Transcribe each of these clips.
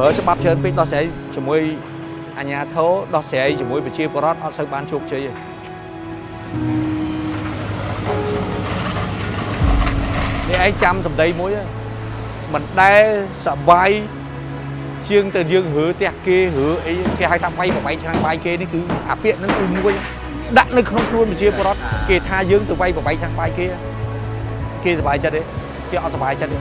ប្រើច្បាប់ច្រើនពេកដោះស្រាយជាមួយអាជ្ញាធរដោះស្រាយជាមួយប្រជាពលរដ្ឋអត់សូវបានជោគជ័យទេនេះឯងចាំសម្ដីមួយមិនដែលសបាយជាងទៅយើងរើផ្ទះគេរើអីគេហៅថាបាយឆ្នាំងបាយគេនេះគឺអាពាក្យហ្នឹងគឺមួយដាក់នៅក្នុងខ្លួនប្រជាពលរដ្ឋគេថាយើងទៅបាយឆ្នាំងបាយគេសប្បាយចិត្តទេគេអត់សប្បាយចិត្តទេ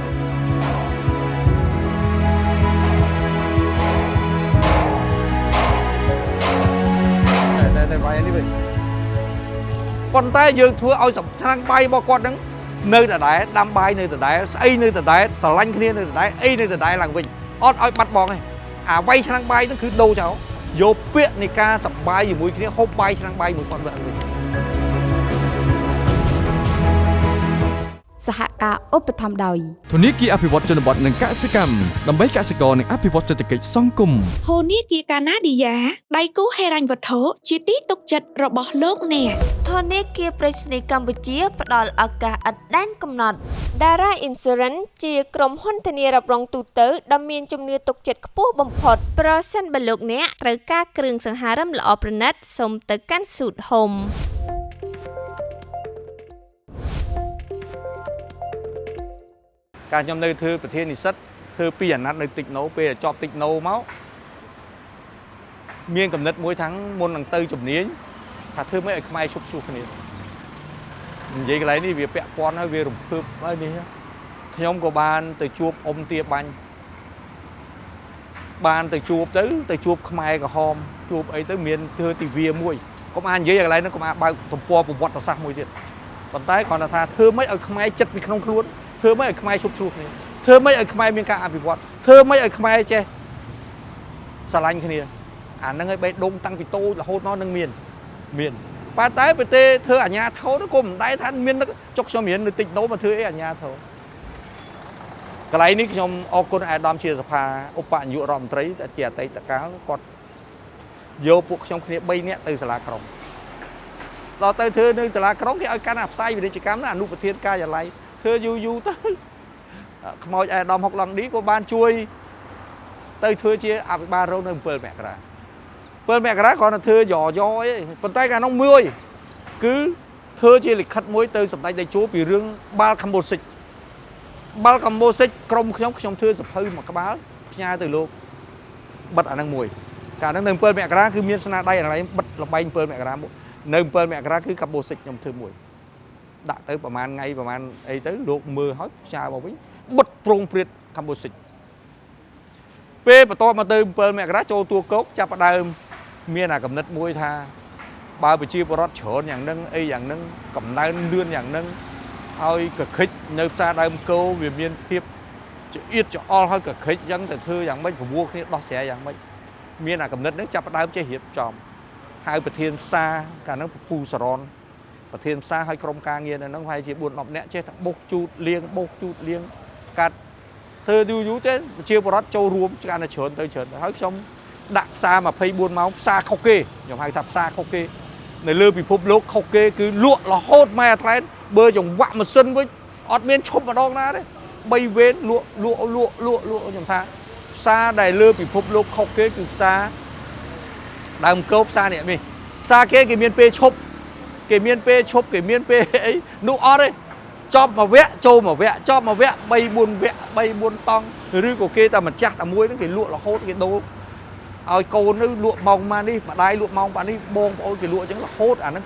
តែបាយនេះវិញប៉ុន្តែយើងធ្វើឲ្យឆ្នាំងបាយរបស់គាត់ហ្នឹងនៅដដែលដាំបាយនៅដដែលស្អីនៅដដែលស្រឡាញ់គ្នានៅដដែលអីនៅដដែលឡើងវិញអត់ឲ្យបាត់បង់ទេអាវាយឆ្នាំងបាយហ្នឹងគឺដូរចោលយកពាក្យនៃការសប្បាយជាមួយគ្នាហូបបាយឆ្នាំងបាយមួយគាត់ឡើងវិញសហការឧបត្ថម្ភដោយធនាគារអភិវឌ្ឍជនបទនិងកសិកម្មដើម្បីកសិករនិងអភិវឌ្ឍសេដ្ឋកិច្ចសង្គមធនាគារកាណាឌីយ៉ាដៃគូហិរញ្ញវត្ថុជាទីទុកចិត្តរបស់លោកអ្នកធនាគារប្រៃសណីយ៍កម្ពុជាផ្ដល់ឱកាសឥតដែនកំណត់ Dara Insurance ជាក្រុមហ៊ុនធានារ៉ាប់រងទូទៅដ៏មានជំនឿទុកចិត្តខ្ពស់បំផុតប្រសិនបើលោកអ្នកត្រូវការគ្រឿងសង្ហារិមល្អប្រណិតសូមទៅកាន់ Suit Homeការខ្ញុំនៅធ្វើប្រធាននិស្សិតធ្វើ2អាណត្តិនៅតិចណូពេលចប់តិចណូមកមានកំណត់មួយthángមុននឹងទៅជំនាញថាធ្វើម៉េចឲ្យខ្មែរឈប់ឈ្លោះគ្នានិយាយកន្លែងនេះវាពាក់ព័ន្ធហើយវារំភើបហើយនេះខ្ញុំក៏បានទៅជួបអ៊ំទាបាញ់បានទៅជួបខ្មែរក្រហមជួបអីទៅមានធ្វើទិវាមួយកុំអាននិយាយកន្លែងហ្នឹងកុំអាបើកទំព័រប្រវត្តិសាស្ត្រមួយទៀតប៉ុន្តែគ្រាន់តែថាធ្វើម៉េចឲ្យខ្មែរចិត្តពីក្នុងខ្លួនធ្វើម៉េចឲ្យខ្មែរឈប់ឈ្លោះគ្នាធ្វើម៉េចឲ្យខ្មែរមានការអភិវឌ្ឍធ្វើម៉េចឲ្យខ្មែរចេះស្រឡាញ់គ្នាអាហ្នឹងឲ្យបេះដូងតាំងពីតូចរហូតមកនឹងមានប៉ុន្តែប្រទេសធ្វើអាញាធរទៅក៏មិនដែរថាមានចុកខ្ញុំរៀននៅតិចណូមកធ្វើអីអាញាធរកន្លែងនេះខ្ញុំអរគុណអាដាមជាសភាឧបនាយករដ្ឋមន្ត្រីជាអតីតកាលគាត់យកពួកខ្ញុំគ្នា3នាក់ទៅសាលាក្រុងដល់ទៅធ្វើនៅសាលាក្រុងគេឲ្យកាន់អាផ្សាយពាណិជ្ជកម្មនៅអនុប្រធានការិយាល័យធ្វើយូរទៅខ្មោចអាដាមហុកឡង់ឌីក៏បានជួយទៅធ្វើជាអភិបាលរងនៅ7មករាគ្រាន់តែធ្វើយ៉អីប៉ុន្តែកាលនោះមួយគឺធ្វើជាលិខិតមួយទៅសម្ដេចតេជោពីរឿងបាល់កម្ពុជាក្រុមខ្ញុំធ្វើសភៅមួយក្បាលផ្ញើទៅលោកបិទអានឹងមួយកាលនោះនៅ7មករាគឺមានស្នាដៃអានេះបិទលបែង7មករានៅ7មករាគឺកម្ពុជាខ្ញុំធ្វើមួយដាក់ទៅប្រហែលថ្ងៃប្រហែលអីទៅលោកមើលហើយផ្សាយមកវិញបិទប្រងព្រាតកម្ពុជាពេលបន្ទាប់មកទៅ7មករាចូលតួកោកចាប់ផ្ដើមមានអាកំណត់មួយថាបើប្រជាពលរដ្ឋច្រើនយ៉ាងហ្នឹងអីយ៉ាងហ្នឹងកំណើនលឿនយ៉ាងហ្នឹងហើយកខិចនៅផ្សារដើមគោវាមានភាពចៀតចអល់ហើយកខិចអញ្ចឹងទៅធ្វើយ៉ាងម៉េចប្រមូលគ្នាដោះស្រាយយ៉ាងម៉េចមានអាកំណត់ហ្នឹងចាប់ផ្ដើមចេះរៀបចំហៅប្រធានផ្សារកាលហ្នឹងពូសរនប្រធានផ្សារឲ្យក្រុមការងារនៅហ្នឹងប្រហែលជា4-10នាក់ចេះតែបុកជូតលៀងកាត់ធ្វើយូរទេប្រជាពលរដ្ឋចូលរួមកាន់តែច្រើនទៅហើយខ្ញុំដាក់ផ្សារ24ម៉ោងផ្សារខុសគេខ្ញុំហៅថាផ្សារខុសគេនៅលើពិភពលោកខុសគេគឺលក់រហូតម៉ែអាថ្លៃបើចង្វាក់ម៉ាស៊ីនវិញអត់មានឈប់ម្ដងណាទេ3វេនលក់ខ្ញុំថាផ្សារដែលលើពិភពលោកខុសគេគឺផ្សារដើមគោផ្សារនេះផ្សារគេមានពេលឈប់គេមានពេលអីនោះអត់ទេចប់មួយវគ្គចូលមួយវគ្គចប់មួយវគ្គ3-4វគ្គ3-4តង់ឬក៏គេតែម្ចាស់តែមួយហ្នឹងគេលក់រហូតគេដូរឲ្យកូននៅលក់ម៉ោងម៉ានេះម្ដាយលក់ម៉ោងប៉ានេះបងប្អូនគេលក់អញ្ចឹងរហូតអាហ្នឹង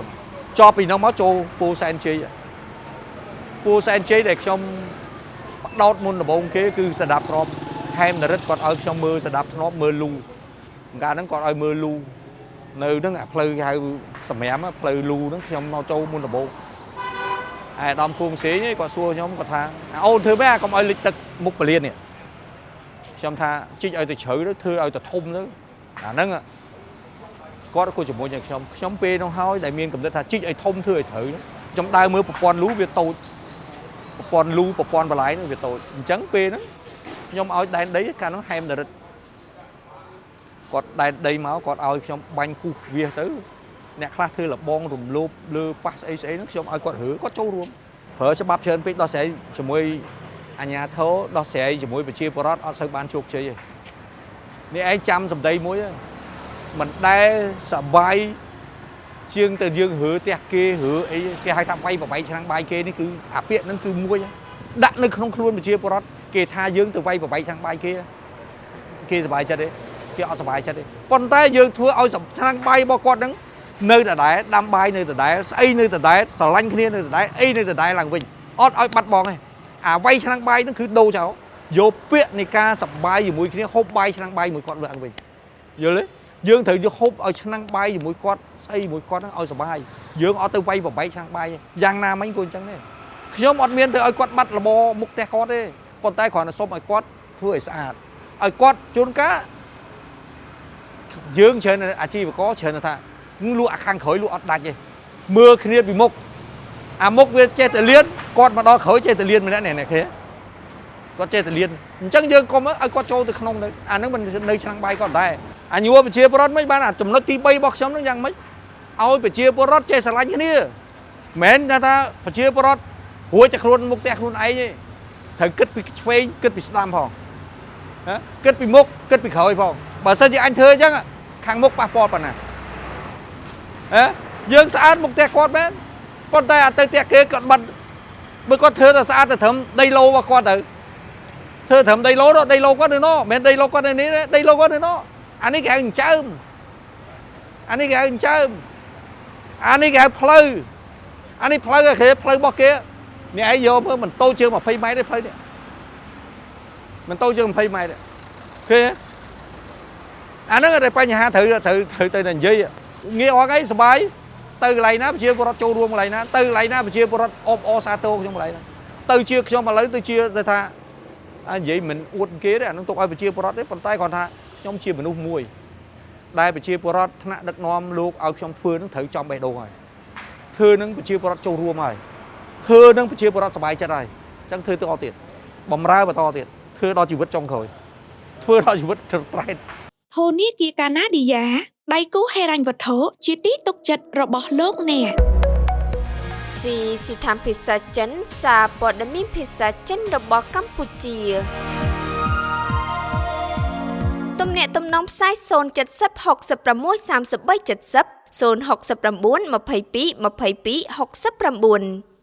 34ចប់ពីនោះមកចូលពូសែនជ័យដែលខ្ញុំបដោតមុនដំបូងគេគឺស្ដាប់ធ្នាប់ខេមនរិទ្ធគាត់ឲ្យខ្ញុំមើលស្ដាប់ធ្នាប់មើលលូកាលហ្នឹងគាត់ឲ្យមើលលូនៅហ្នឹងអាផ្លូវគេហៅសម្រាប់ផ្លូវលូហ្នឹងខ្ញុំមកចូលមុនដំបូងអាដាមគួងសេងគាត់សួរខ្ញុំគាត់ថាអូនធ្វើម៉េចកុំឲ្យលិចទឹកមុខពលាននេះខ្ញុំថាជីកឲ្យទៅជ្រៅទៅធ្វើឲ្យទៅធំទៅអាហ្នឹងគាត់ក៏ជាមួយនឹងខ្ញុំពេលនោះហើយដែលមានកំណត់ថាជីកឲ្យធំធ្វើឲ្យត្រូវខ្ញុំដើរមើលប្រព័ន្ធលូវាតូចប្រព័ន្ធលូប្រព័ន្ធបន្លាយនោះវាតូចអញ្ចឹងពេលហ្នឹងខ្ញុំឲ្យដែនដីកាលនោះហែមនរិទ្ធគាត់ដែនដីមកគាត់ឲ្យខ្ញុំបាញ់គូសវាសទៅអ្នកខ្លះធ្វើលបងរំលោភលើប៉ះស្អីហ្នឹងខ្ញុំឲ្យគាត់រើគាត់ចូលរួមប្រើច្បាប់ច្រើនពេកដោះស្រាយជាមួយអាជ្ញាធរដោះស្រាយជាមួយប្រជាពលរដ្ឋអត់សូវបានជោគជ័យទេ នេះឯងចាំសម្ដីមួយមិនដែលសបាយជាងទៅយើងរើផ្ទះគេរើអីគេហៅថាវាយប្របែកឆ្នាំងបាយគេនេះគឺអាពាក្យហ្នឹងគឺមួយដាក់នៅក្នុងខ្លួនប្រជាពលរដ្ឋគេថាយើងទៅវាយប្របែកឆ្នាំងបាយគេសប្បាយចិត្តទេគេអត់សប្បាយចិត្តទេប៉ុន្តែយើងធ្វើឲ្យឆ្នាំងបាយរបស់គាត់ហ្នឹងនៅដដែលដាំបាយនៅដដែលស្អីនៅដដែលស្រឡាញ់គ្នានៅដដែលអីនៅដដែលឡើងវិញអត់ឲ្យបាត់បង់ទេអាវាយឆ្នាំងបាយហ្នឹងគឺដូរចោលយកពាក្យនៃការសប្បាយជាមួយគ្នាហូបបាយឆ្នាំងបាយមួយគាត់ឡើងវិញយល់ទេយើងត្រូវយកហូបឲ្យឆ្នាំងបាយជាមួយគាត់ស្អីមួយគាត់ហ្នឹងឲ្យសប្បាយយើងអត់ទៅវាយប្របែកឆ្នាំងបាយយ៉ាងណាមិញក៏អញ្ចឹងដែរខ្ញុំអត់មានទៅឲ្យគាត់បាត់លបមុខផ្ទះគាត់ទេប៉ុន្តែគ្រាន់តែសុំឲ្យគាត់ធ្វើឲ្យស្អាតឲ្យគាត់ជួនកាលយើងច្រើនអាជីវករច្រើនថាលក់អាខាងក្រោយលក់អត់ដាច់ទេមើលគ្នាពីមុខអាមុខវាចេះតែលៀនគាត់មកដល់ក្រោយចេះតែលៀនម្នាក់នេះគេគាត់ចេះតែលៀនអញ្ចឹងយើងកុំឲ្យគាត់ចូលទៅក្នុងទៅអាហ្នឹងមិននៅឆ្នាំងបាយគាត់ដែរអាញួរប្រជាពលរដ្ឋមិនបានអាចំណុចទី3របស់ខ្ញុំហ្នឹងយ៉ាងម៉េចឲ្យប្រជាពលរដ្ឋចេះស្រឡាញ់គ្នាមិនមែនថាប្រជាពលរដ្ឋរួចតែខ្លួនមុខផ្ទះខ្លួនឯងទេត្រូវគិតពីឆ្វេងគិតពីស្ដាំផងគិតពីមុខគិតពីក្រោយផងបើសិនជាអញធ្វើអញ្ចឹងខាងមុខប៉ះពាល់ប៉ុណ្ណាយើងស្អាតមុខផ្ទះគាត់មែនប៉ុន្តែអត់ទៅផ្ទះគេគាត់បាត់បើគាត់ធ្វើតែស្អាតតែត្រឹមដីឡូរបស់គាត់ទៅធ្វើត្រឹមដីឡូគាត់នៅនោះមិនមែនដីឡូគាត់នៅនេះទេដីឡូគាត់នៅនោះអានេះគេហៅចិញ្ចើមអានេះគេហៅចិញ្ចើមអានេះគេហៅផ្លូវអានេះផ្លូវគេផ្លូវរបស់គេនេះឯងយកមើលមិនតូចជាង20ម៉ែត្រទេផ្លូវនេះមិនតូចជាង20ម៉ែត្រទេឃើញអាហ្នឹងតែបញ្ហាត្រូវទៅនិយាយងាយអត់អីសុបាយទៅកន្លែងណាប្រជាពលរដ្ឋចូលរួមកន្លែងណាទៅកន្លែងណាប្រជាពលរដ្ឋអបអសាទរខ្ញុំកន្លែងណាទៅជាខ្ញុំឥឡូវទៅជាទៅថានិយាយមិនអួតគេទេអានឹងទុកឲ្យប្រជាពលរដ្ឋទេប៉ុន្តែគាត់ថាខ្ញុំជាមនុស្សមួយដែលប្រជាពលរដ្ឋថ្នាក់ដឹកនាំលោកឲ្យខ្ញុំធ្វើនឹងត្រូវចំបេះដូងហើយធ្វើនឹងប្រជាពលរដ្ឋចូលរួមហើយធ្វើនឹងប្រជាពលរដ្ឋសប្បាយចិត្តហើយអញ្ចឹងធ្វើទៅអត់ទៀតបំរើបន្តទៀតធ្វើដល់ជីវិតចុងក្រោយធ្វើដល់ជីវិតត្រែតធនាគារកាណាឌីយ៉ាដៃគូហិរញ្ញវត្ថុជាទីទុកចិត្តរបស់លោកអ្នកស៊ីថាមភាសាចិនសារព័ត៌មានភាសាចិនរបស់កម្ពុជាទំនាក់ទំនងផ្សាយ070 66 33 70 069 22 22 69